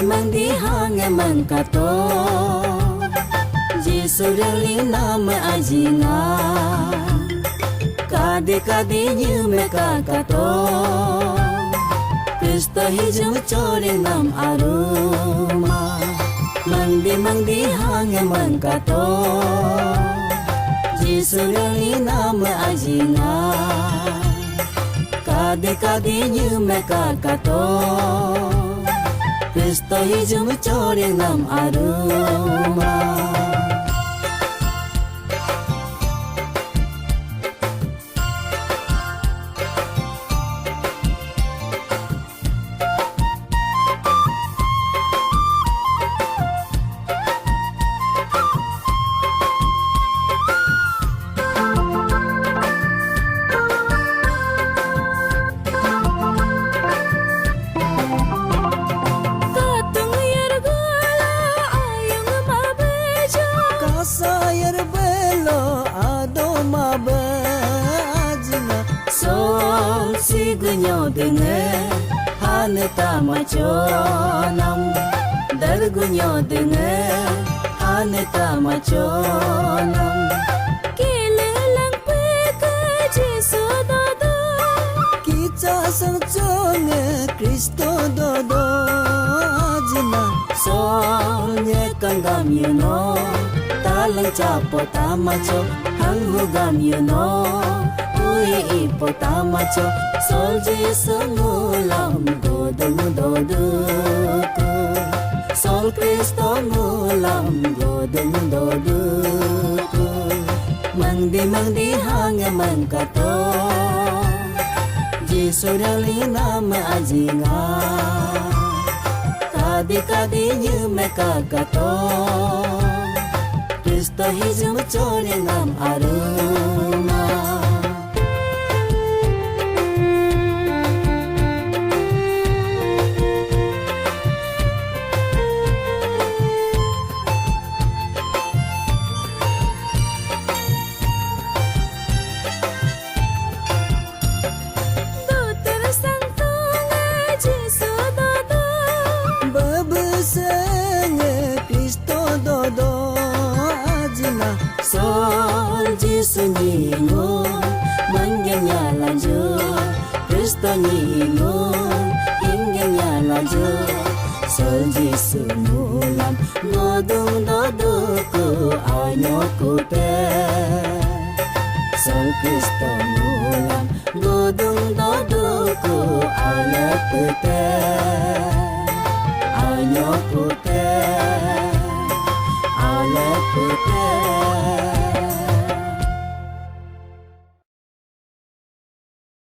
mandi hang mengkato Jisu reli nama ajinga Kade nyume kakato Kristo hijau core nam aruma Mandi hang mengkato Jisu reli nama ajinga Kade nyume kakato Kristo hijau core nam aruma Sayar belo adoma bajna Sol sigunyo denge haneta maconam Dargunyo denge haneta maconam Kilelang peka Jesu dodo Kita sang conge Kristo dodo ajna Sol nyekang yuno Talang capo tamacho hang hugam yuno Ui ipo tamacho Sol Jesu ngulam godong doduku Sol Kristo ngulam godong doduku Mangdi hang mengkato Jesu reli nama ajinga Kade nyume kakato Kristo hijau core nam aruma Dokter santunga Jesu dodo Babesenge Kristo dodo ajna Sol Jesu nyingun Menggenya lanjut Kristo nyingun Hinggenya lanjut Sol Jesu ngulam Godong dodoku anyoku te Sol Kristo ngulam Godong dodoku anyoku te Anyoku